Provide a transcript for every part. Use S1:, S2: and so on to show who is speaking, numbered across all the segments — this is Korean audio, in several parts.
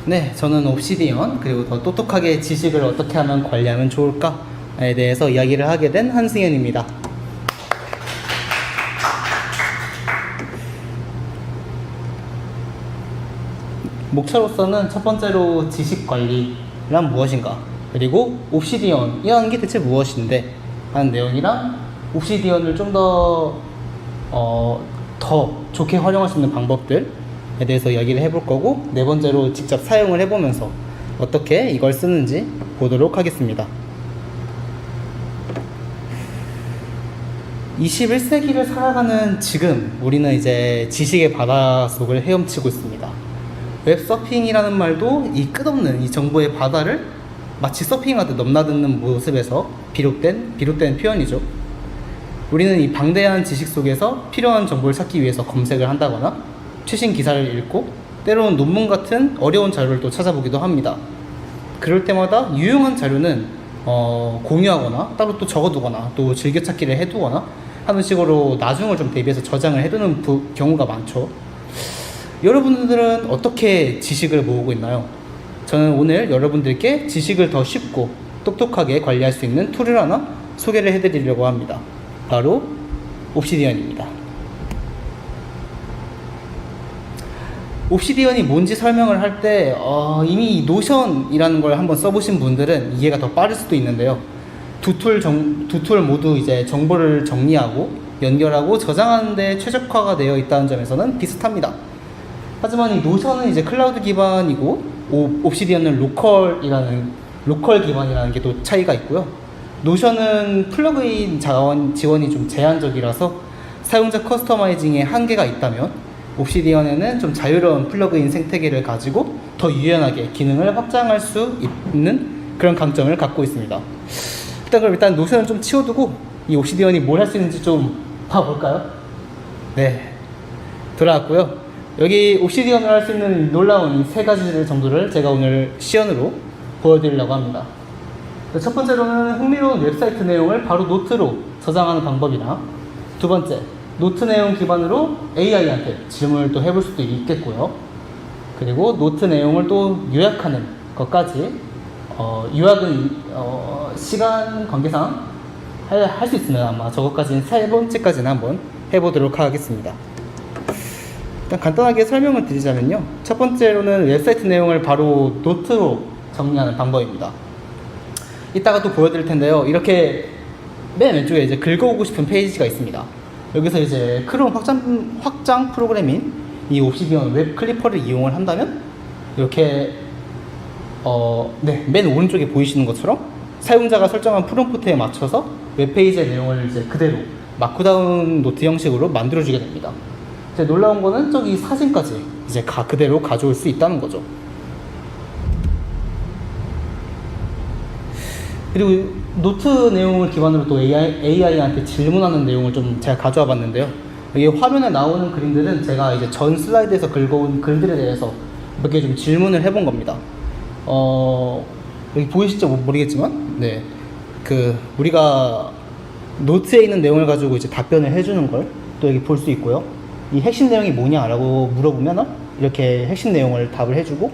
S1: 네, 저는 옵시디언 그리고 더 똑똑하게 지식을 어떻게 하면 관리하면 좋을까에 대해서 이야기를 하게 된 한승현입니다. 목차로서는 첫 번째로 지식 관리란 무엇인가, 그리고 옵시디언이라는 게 대체 무엇인데 하는 내용이랑 옵시디언을 좀 더 좋게 활용할 수 있는 방법들에 대해서 이야기를 해볼 거고, 네 번째로 직접 사용을 해보면서 어떻게 이걸 쓰는지 보도록 하겠습니다. 21세기를 살아가는 지금 우리는 이제 지식의 바닷속을 헤엄치고 있습니다. 웹서핑이라는 말도 이 끝없는 이 정보의 바다를 마치 서핑하듯 넘나드는 모습에서 비롯된 표현이죠. 우리는 이 방대한 지식 속에서 필요한 정보를 찾기 위해서 검색을 한다거나 최신 기사를 읽고 때로는 논문 같은 어려운 자료를 또 찾아보기도 합니다. 그럴 때마다 유용한 자료는 공유하거나 따로 또 적어두거나 또 즐겨찾기를 해두거나 하는 식으로 나중을 좀 대비해서 저장을 해두는 경우가 많죠. 여러분들은 어떻게 지식을 모으고 있나요? 저는 오늘 여러분들께 지식을 더 쉽고 똑똑하게 관리할 수 있는 툴을 하나 소개를 해드리려고 합니다. 바로 옵시디언입니다. 옵시디언이 뭔지 설명을 할 때 이미 노션이라는 걸 한번 써보신 분들은 이해가 더 빠를 수도 있는데요. 두 툴 모두 이제 정보를 정리하고 연결하고 저장하는 데 최적화가 되어 있다는 점에서는 비슷합니다. 하지만 이 노션은 이제 클라우드 기반이고 옵시디언은 로컬 기반이라는 게 또 차이가 있고요. 노션은 플러그인 지원이 좀 제한적이라서 사용자 커스터마이징에 한계가 있다면, 옵시디언에는 좀 자유로운 플러그인 생태계를 가지고 더 유연하게 기능을 확장할 수 있는 그런 강점을 갖고 있습니다. 일단 노션은 좀 치워두고 이 옵시디언이 뭘 할 수 있는지 좀 봐볼까요? 네, 돌아왔고요. 여기 옵시디언을 할 수 있는 놀라운 세 가지 정도를 제가 오늘 시연으로 보여드리려고 합니다. 첫 번째로는 흥미로운 웹사이트 내용을 바로 노트로 저장하는 방법이나, 두 번째, 노트 내용 기반으로 AI한테 질문을 또 해볼 수도 있겠고요. 그리고 노트 내용을 또 요약하는 것까지, 요약은 시간 관계상 할 수 있으면 아마 저것까지는 세 번째까지는 한번 해보도록 하겠습니다. 일단 간단하게 설명을 드리자면요, 첫 번째로는 웹사이트 내용을 바로 노트로 정리하는 방법입니다. 이따가 또 보여드릴 텐데요. 이렇게 맨 왼쪽에 이제 긁어오고 싶은 페이지가 있습니다. 여기서 이제 크롬 확장 프로그램인 이 옵시디언 웹 클리퍼를 이용을 한다면 이렇게 맨 오른쪽에 보이시는 것처럼 사용자가 설정한 프롬프트에 맞춰서 웹페이지의 내용을 이제 그대로 마크다운 노트 형식으로 만들어주게 됩니다. 이제 놀라운 거는 저기 사진까지 이제 그대로 가져올 수 있다는 거죠. 그리고 노트 내용을 기반으로 또 AI한테 질문하는 내용을 좀 제가 가져와 봤는데요. 여기 화면에 나오는 그림들은 제가 이제 전 슬라이드에서 긁어온 글들에 대해서 몇 개 좀 질문을 해본 겁니다. 여기 보이실지 모르겠지만, 네, 우리가 노트에 있는 내용을 가지고 이제 답변을 해주는 걸 또 여기 볼 수 있고요. 이 핵심 내용이 뭐냐라고 물어보면 이렇게 핵심 내용을 답을 해주고,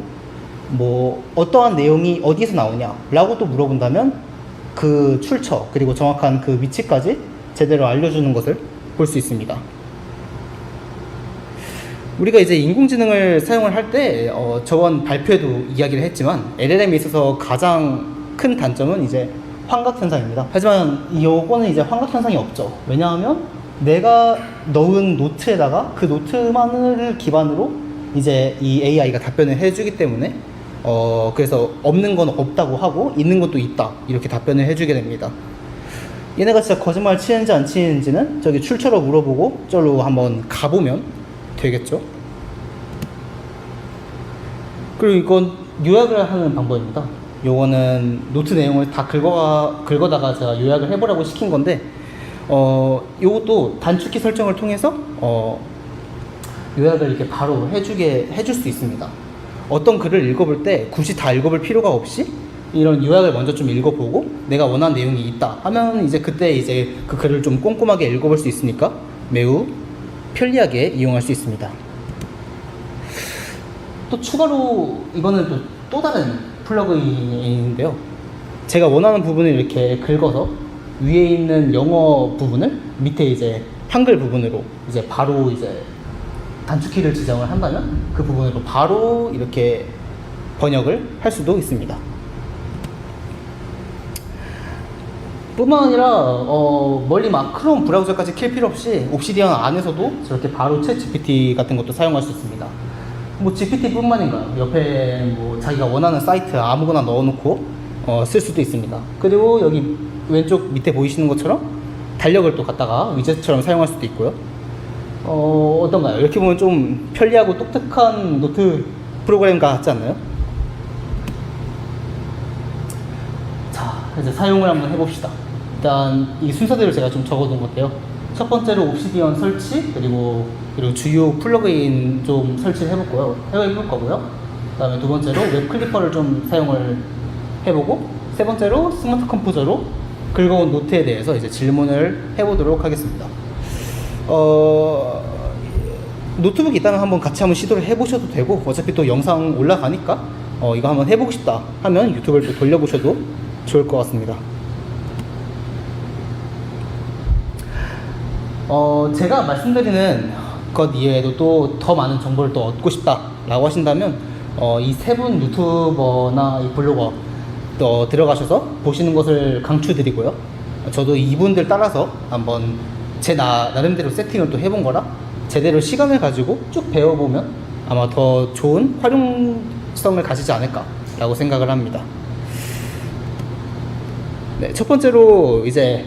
S1: 뭐 어떠한 내용이 어디에서 나오냐라고 또 물어본다면 그 출처 그리고 정확한 그 위치까지 제대로 알려주는 것을 볼 수 있습니다. 우리가 이제 인공지능을 사용을 할 때 저번 발표에도 이야기를 했지만 LLM에 있어서 가장 큰 단점은 이제 환각현상입니다. 하지만 요거는 이제 환각현상이 없죠. 왜냐하면 내가 넣은 노트에다가 그 노트만을 기반으로 이제 이 AI가 답변을 해주기 때문에 그래서 없는 건 없다고 하고 있는 것도 있다 이렇게 답변을 해주게 됩니다. 얘네가 진짜 거짓말 치는지 안 치는지는 저기 출처로 물어보고 저로 한번 가보면 되겠죠. 그리고 이건 요약을 하는 방법입니다. 요거는 노트 내용을 다 긁어다가 제가 요약을 해보라고 시킨 건데, 요것도 단축키 설정을 통해서 요약을 이렇게 바로 해줄 수 있습니다. 어떤 글을 읽어볼 때 굳이 다 읽어볼 필요가 없이 이런 요약을 먼저 좀 읽어보고 내가 원하는 내용이 있다 하면 이제 그때 이제 그 글을 좀 꼼꼼하게 읽어볼 수 있으니까 매우 편리하게 이용할 수 있습니다. 또 추가로 이거는 또 다른 플러그인인데요. 제가 원하는 부분을 이렇게 긁어서 위에 있는 영어 부분을 밑에 이제 한글 부분으로 이제 바로 이제 단축키를 지정을 한다면 그 부분으로 바로 이렇게 번역을 할 수도 있습니다. 뿐만 아니라 멀리 막 크롬 브라우저까지 킬 필요 없이 옵시디언 안에서도 저렇게 바로 챗 GPT 같은 것도 사용할 수 있습니다. 뭐 GPT 뿐만인가요? 옆에 뭐 자기가 원하는 사이트 아무거나 넣어놓고 쓸 수도 있습니다. 그리고 여기 왼쪽 밑에 보이시는 것처럼 달력을 또 갖다가 위젯처럼 사용할 수도 있고요. 어떤가요? 이렇게 보면 좀 편리하고 똑똑한 노트 프로그램 같지 않나요? 자, 이제 사용을 한번 해봅시다. 일단 이 순서대로 제가 좀 적어둔 건데요. 첫 번째로 옵시디언 설치, 그리고 주요 플러그인 좀 설치를 해볼 거고요. 그 다음에 두 번째로 웹 클리퍼를 좀 사용을 해보고, 세 번째로 스마트 컴포저로 긁어온 노트에 대해서 이제 질문을 해보도록 하겠습니다. 노트북이 있다면 한번 시도를 해보셔도 되고, 어차피 또 영상 올라가니까 이거 한번 해보고 싶다 하면 유튜브를 또 돌려보셔도 좋을 것 같습니다. 제가 말씀드리는 것 이외에도 또 더 많은 정보를 또 얻고 싶다 라고 하신다면 이 세 분 유튜버나 이 블로거 또 들어가셔서 보시는 것을 강추드리고요. 저도 이분들 따라서 한번 제 나름대로 세팅을 또 해본 거라 제대로 시간을 가지고 쭉 배워보면 아마 더 좋은 활용성을 가지지 않을까 라고 생각을 합니다. 네, 첫 번째로 이제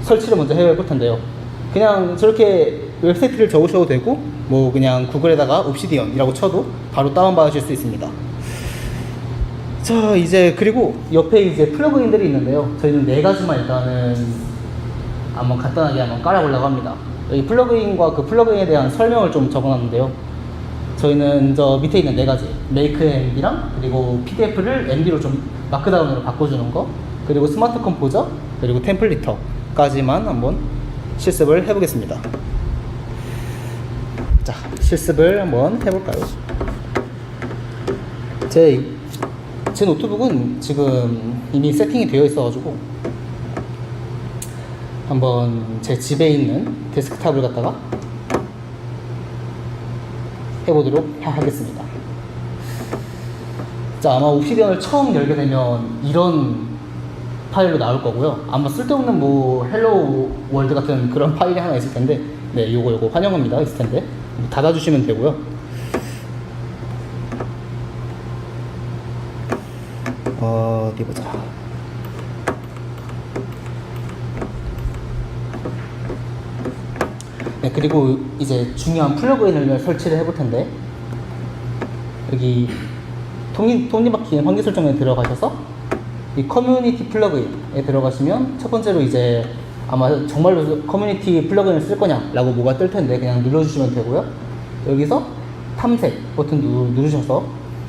S1: 설치를 먼저 해볼 텐데요. 그냥 저렇게 웹사이트를 적으셔도 되고, 뭐 그냥 구글에다가 옵시디언이라고 쳐도 바로 다운받으실 수 있습니다. 자, 이제 그리고 옆에 이제 플러그인들이 있는데요. 저희는 네 가지만 일단은 한번 간단하게 한번 깔아보려고 합니다. 여기 플러그인과 그 플러그인에 대한 설명을 좀 적어놨는데요. 저희는 저 밑에 있는 네 가지, 메이크 MD랑 그리고 PDF를 MD로 좀 마크다운으로 바꿔주는 거, 그리고 스마트 컴포저, 그리고 템플리터까지만 한번 실습을 해보겠습니다. 자, 실습을 한번 해볼까요? 제 노트북은 지금 이미 세팅이 되어 있어가지고 한번 제 집에 있는 데스크탑을 갖다가 해보도록 하겠습니다. 자, 아마 옵시디언을 처음 열게 되면 이런 파일로 나올 거고요. 아마 쓸데없는 뭐 헬로 월드 같은 그런 파일이 하나 있을 텐데, 네, 요거 환영합니다 있을 텐데 닫아주시면 되고요. 어디 보자. 네, 그리고 이제 중요한 플러그인을 설치를 해볼 텐데, 여기 톱니바퀴 환기 설정에 들어가셔서 이 커뮤니티 플러그인에 들어가시면 첫 번째로 이제 아마 정말로 커뮤니티 플러그인을 쓸 거냐 라고 뭐가 뜰 텐데 그냥 눌러주시면 되고요. 여기서 탐색 버튼 누르셔서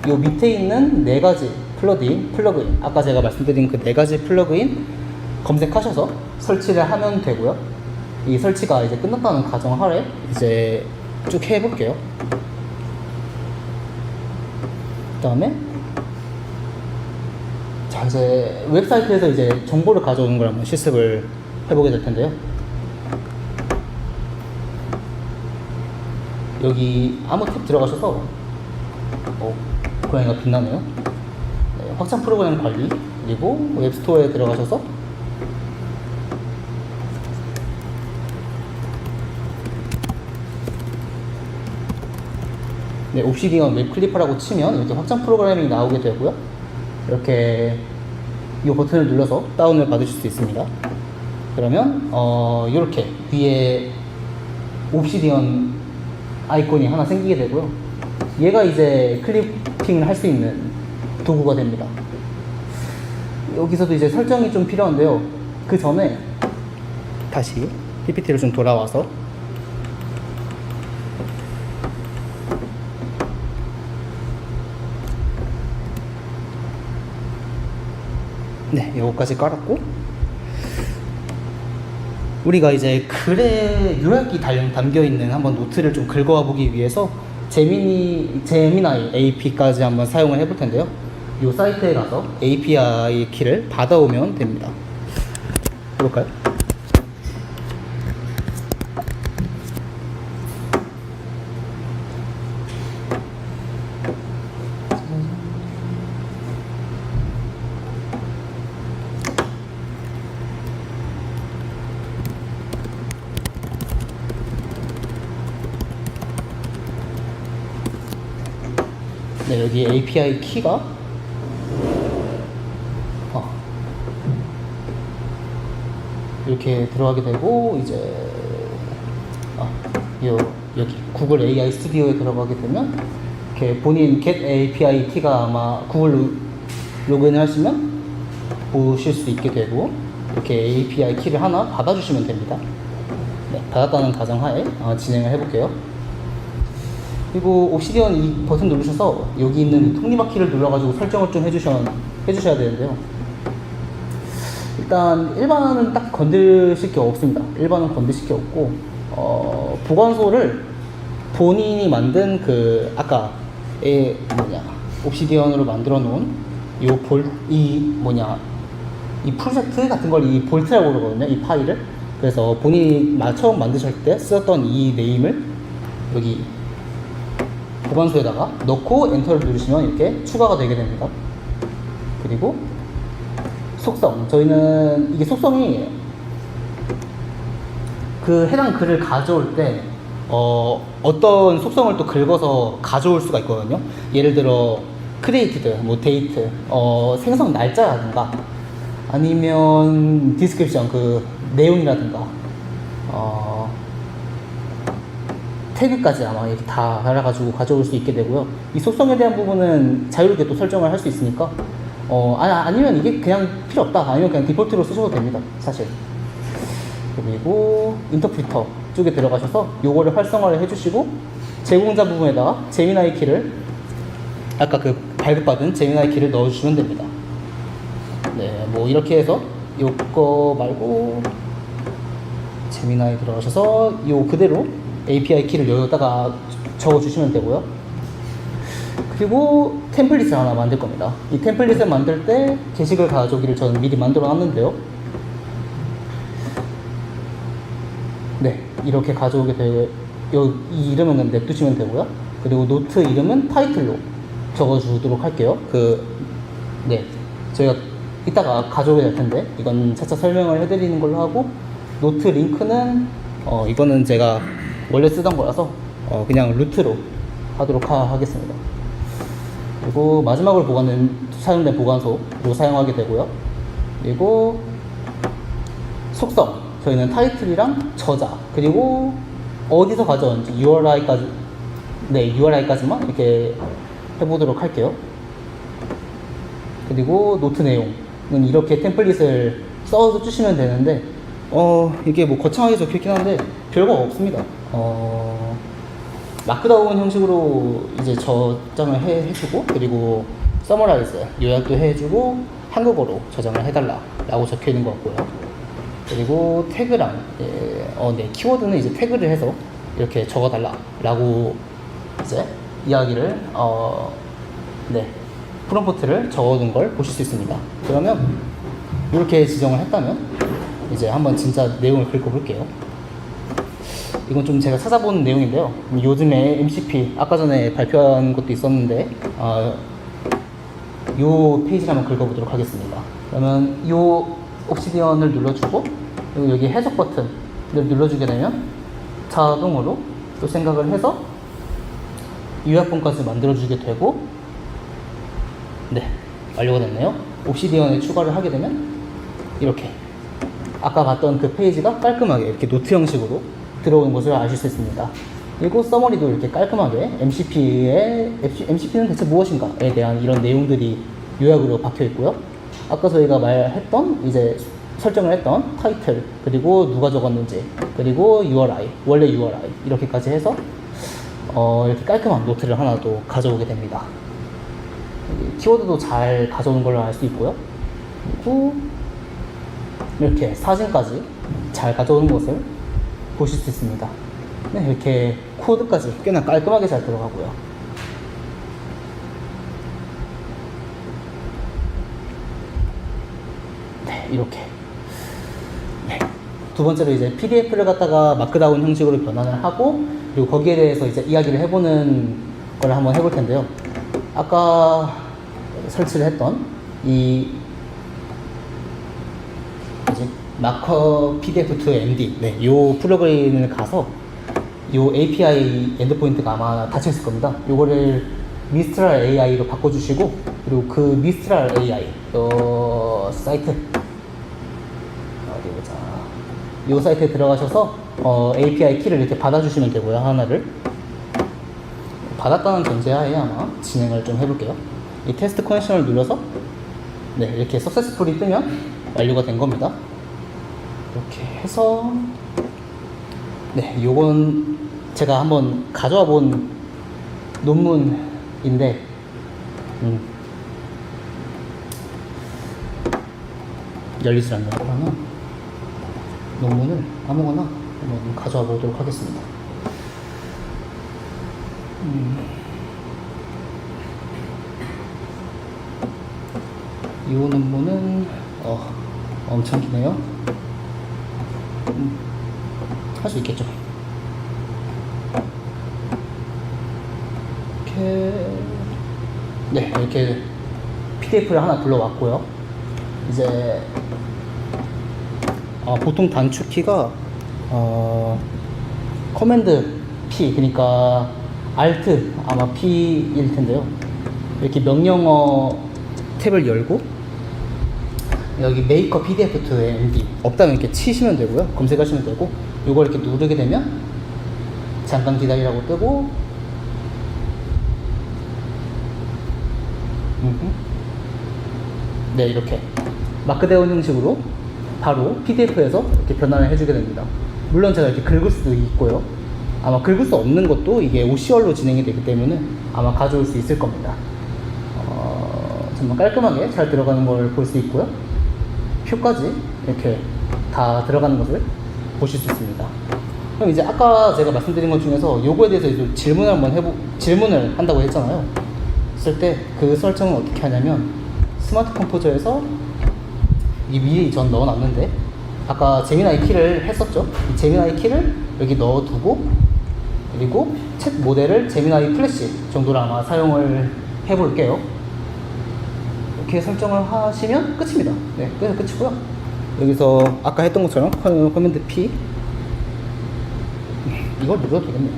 S1: 요 밑에 있는 네 가지 플러그인, 아까 제가 말씀드린 그 네 가지 플러그인 검색하셔서 설치를 하면 되고요. 이 설치가 이제 끝났다는 가정하에 이제 쭉 해볼게요. 그 다음에 자, 이제 웹사이트에서 이제 정보를 가져오는 걸 한번 실습을 해보게 될 텐데요. 여기 아무 탭 들어가셔서 고양이가 빛나네요. 네, 확장 프로그램 관리, 그리고 웹스토어에 들어가셔서 네, 옵시디언 웹 클리퍼라고 치면 이렇게 확장 프로그램이 나오게 되고요. 이렇게 이 버튼을 눌러서 다운을 받으실 수 있습니다. 그러면 이렇게 위에 옵시디언 아이콘이 하나 생기게 되고요. 얘가 이제 클리핑을 할 수 있는 도구가 됩니다. 여기서도 이제 설정이 좀 필요한데요. 그 전에 다시 PPT로 좀 돌아와서 네, 요거까지 깔았고, 우리가 이제 글에 요약이 담겨있는 한번 노트를 좀 긁어와 보기 위해서 제미나이 AP까지 한번 사용을 해볼 텐데요. 이 사이트에 가서 API 키를 받아오면 됩니다. 해볼까요? 네, 여기 API 키가 이렇게 들어가게 되고, 이제 여기 구글 AI 스튜디오에 들어가게 되면 이렇게 본인 get API 키가 아마 구글 로그인을 하시면 보실 수 있게 되고, 이렇게 API 키를 하나 받아주시면 됩니다. 네, 받았다는 가정하에 진행을 해볼게요. 그리고 옵시디언 이 버튼 누르셔서 여기 있는 톱니바퀴를 눌러가지고 설정을 좀 해주셔야 되는데요. 일단 일반은 딱 건드실 게 없습니다. 일반은 건드실 게 없고, 보관소를 본인이 만든 아까 옵시디언으로 만들어 놓은 이 풀세트 같은 걸 이 볼트라고 그러거든요. 이 파일을. 그래서 본인이 처음 만드실 때 쓰었던 이 네임을 여기 보관소에다가 넣고 엔터를 누르시면 이렇게 추가가 되게 됩니다. 그리고 속성, 저희는 이게 속성이 해당 글을 가져올 때 어떤 속성을 또 긁어서 가져올 수가 있거든요. 예를 들어 created, date, 생성 날짜라든가 아니면 description, 내용이라든가 태그까지 아마 이렇게 다 달아가지고 가져올 수 있게 되고요. 이 속성에 대한 부분은 자유롭게 또 설정을 할 수 있으니까 아니면 이게 그냥 필요 없다, 아니면 그냥 디폴트로 쓰셔도 됩니다, 사실. 그리고 인터프리터 쪽에 들어가셔서 요거를 활성화를 해주시고, 제공자 부분에다가 제미나이 키를 아까 발급받은 제미나이 키를 넣어주시면 됩니다. 네, 이렇게 해서 요거 말고 제미나이 들어가셔서 요 그대로 API 키를 여기다가 적어주시면 되고요. 그리고 템플릿을 하나 만들 겁니다. 이 템플릿을 만들 때 게시글 가져오기를 저는 미리 만들어 놨는데요. 네, 이렇게 가져오게 되고, 이 이름은 냅두시면 되고요. 그리고 노트 이름은 타이틀로 적어주도록 할게요. 네, 저희가 이따가 가져오게 될 텐데 이건 차차 설명을 해드리는 걸로 하고, 노트 링크는 이거는 제가 원래 쓰던 거라서 그냥 루트로 하도록 하겠습니다. 그리고 마지막으로 사용된 보관소로 사용하게 되고요. 그리고 속성, 저희는 타이틀이랑 저자, 그리고 어디서 가져왔는지 URI까지만 이렇게 해보도록 할게요. 그리고 노트 내용은 이렇게 템플릿을 써주시면 되는데, 이게 거창하게 적혀있긴 한데 별거 없습니다. 마크다운 형식으로 이제 저장을 해주고, 그리고 서머라이즈 요약도 해주고, 한국어로 저장을 해달라 라고 적혀 있는 것 같고요. 그리고 태그랑 키워드는 이제 태그를 해서 이렇게 적어달라 라고 이제 이야기를 프롬프트를 적어둔 걸 보실 수 있습니다. 그러면 이렇게 지정을 했다면 이제 한번 진짜 내용을 긁어볼게요. 이건 좀 제가 찾아본 내용인데요. 요즘에 MCP 아까 전에 발표한 것도 있었는데 요 페이지를 한번 긁어보도록 하겠습니다. 그러면 요 옵시디언을 눌러주고, 그리고 여기 해석 버튼을 눌러주게 되면 자동으로 또 생각을 해서 요약본까지 만들어주게 되고, 네, 완료가 됐네요. 옵시디언에 추가를 하게 되면 이렇게 아까 봤던 페이지가 깔끔하게 이렇게 노트 형식으로 들어오는 것을 아실 수 있습니다. 그리고 서머리도 이렇게 깔끔하게 MCP는 대체 무엇인가에 대한 이런 내용들이 요약으로 박혀 있고요. 아까 저희가 이제 설정을 했던 타이틀, 그리고 누가 적었는지, 그리고 원래 URI 이렇게까지 해서 이렇게 깔끔한 노트를 하나 또 가져오게 됩니다. 키워드도 잘 가져오는 걸로 알 수 있고요. 그리고 이렇게 사진까지 잘 가져오는 것을 보실 수 있습니다. 네, 이렇게 코드까지 꽤나 깔끔하게 잘 들어가고요. 네, 이렇게. 네. 두 번째로 이제 PDF를 갖다가 마크다운 형식으로 변환을 하고, 그리고 거기에 대해서 이제 이야기를 해보는 걸 한번 해볼 텐데요. 아까 설치를 했던 이 뭐지? 마커 PDF2MD, 네, 요 프로그램을 가서 요 API 엔드포인트가 아마 닫혀 있을 겁니다. 요거를 미스트랄 AI로 바꿔주시고, 그리고 그 미스트랄 AI 요 사이트 어디 보자. 요 사이트에 들어가셔서 API 키를 이렇게 받아주시면 되고요. 하나를 받았다는 전제하에 아마 진행을 좀 해볼게요. 이 테스트 커넥션을 눌러서 네, 이렇게 석세스풀이 뜨면 완료가 된 겁니다. 이렇게 해서 네, 요건 제가 한번 가져와 본 논문인데 열리지 않네요. 그러면 논문을 아무거나 한번 가져와 보도록 하겠습니다. 이 논문은 엄청 기네요. 할 수 있겠죠. 네, 이렇게 PDF를 하나 불러왔고요. 이제 보통 단축키가 커맨드 P, 그러니까 Alt 아마 P일 텐데요. 이렇게 명령어 탭을 열고 여기 메이커 PDF2MD 없다면 이렇게 치시면 되고요. 검색하시면 되고, 이걸 이렇게 누르게 되면 잠깐 기다리라고 뜨고, 네, 이렇게 마크다운 형식으로 바로 PDF에서 이렇게 변환을 해주게 됩니다. 물론 제가 이렇게 긁을 수도 있고요. 아마 긁을 수 없는 것도 이게 OCR로 진행이 되기 때문에 아마 가져올 수 있을 겁니다. 정말 깔끔하게 잘 들어가는 걸 볼 수 있고요. 표까지 이렇게 다 들어가는 것을 보실 수 있습니다. 그럼 이제 아까 제가 말씀드린 것 중에서 요거에 대해서 질문을 한다고 했잖아요. 했을 때 그 설정은 어떻게 하냐면, 스마트 컴포저에서 이 미리 전 넣어놨는데, 아까 제미나이 키를 했었죠. 이 제미나이 키를 여기 넣어두고, 그리고 챗 모델을 제미나이 플래시 정도로 아마 사용을 해볼게요. 이렇게 설정을 하시면 끝입니다. 네, 그래서 끝이고요. 여기서 아까 했던 것처럼 커맨드 P 이걸 눌러도 되겠네요.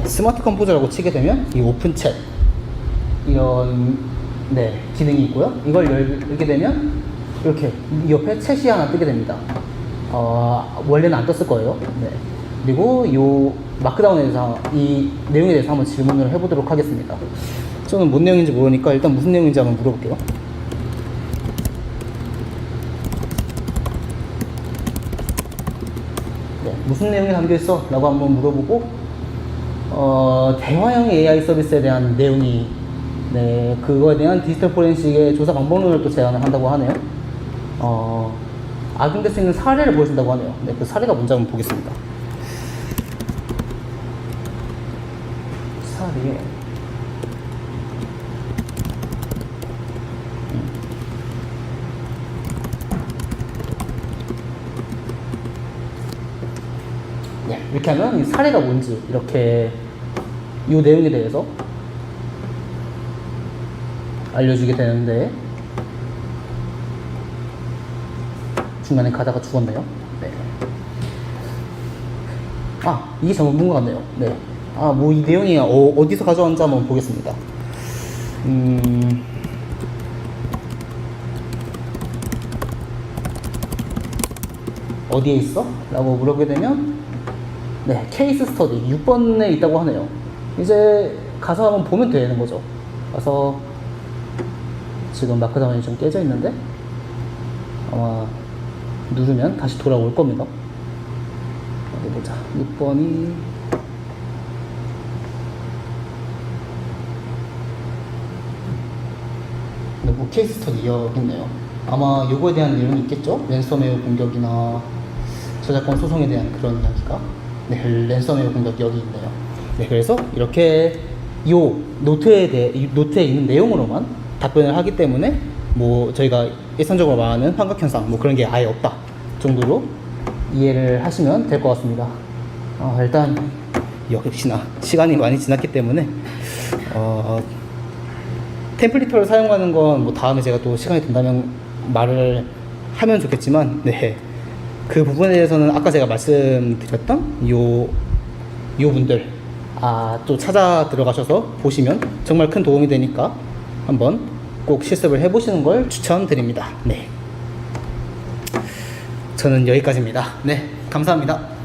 S1: 스마트 컴포저라고 치게 되면 이 오픈 챗 이런 네, 기능이 있고요. 이걸 열게 되면 이렇게 옆에 챗이 하나 뜨게 됩니다. 원래는 안 떴을 거예요. 네. 그리고 요 마크다운에 대해서 이 내용에 대해서 한번 질문을 해보도록 하겠습니다. 저는 뭔 내용인지 모르니까 일단 무슨 내용인지 한번 물어볼게요. 네, 무슨 내용이 담겨있어? 라고 한번 물어보고, 대화형 AI 서비스에 대한 내용이, 네, 그거에 대한 디지털 포렌식의 조사 방법론을 또 제안을 한다고 하네요. 악용될 수 있는 사례를 보여준다고 하네요. 네, 그 사례가 뭔지 한번 보겠습니다. 사례. 네, 이렇게 하면 이 사례가 뭔지 이렇게 이 내용에 대해서 알려주게 되는데, 중간에 가다가 죽었네요. 네. 이게 잘못 본 것 같네요. 네. 뭐 이 내용이 어디서 가져왔는지 한번 보겠습니다. 어디에 있어? 라고 물어보게 되면, 네, 케이스 스터디 6번에 있다고 하네요. 이제 가서 한번 보면 되는 거죠. 가서 지금 마크다운이 좀 깨져 있는데 아마 누르면 다시 돌아올 겁니다. 어디 보자. 6번이 뭐 케이스 스터디 여기 있네요. 아마 요거에 대한 내용이 있겠죠? 랜섬웨어 공격이나 저작권 소송에 대한 그런 이야기가. 네, 랜섬웨어 공격이 여기 있네요. 네, 그래서 이렇게 요 이 노트에 있는 내용으로만 답변을 하기 때문에 뭐 저희가 일상적으로 말하는 환각 현상 뭐 그런 게 아예 없다 정도로 이해를 하시면 될 것 같습니다. 일단 역시나 시간이 많이 지났기 때문에 템플릿터를 사용하는 건 뭐 다음에 제가 또 시간이 된다면 말을 하면 좋겠지만, 네, 그 부분에 대해서는 아까 제가 말씀드렸던 요 분들 또 찾아 들어가셔서 보시면 정말 큰 도움이 되니까 한번 꼭 실습을 해보시는 걸 추천드립니다. 네, 저는 여기까지입니다. 네, 감사합니다.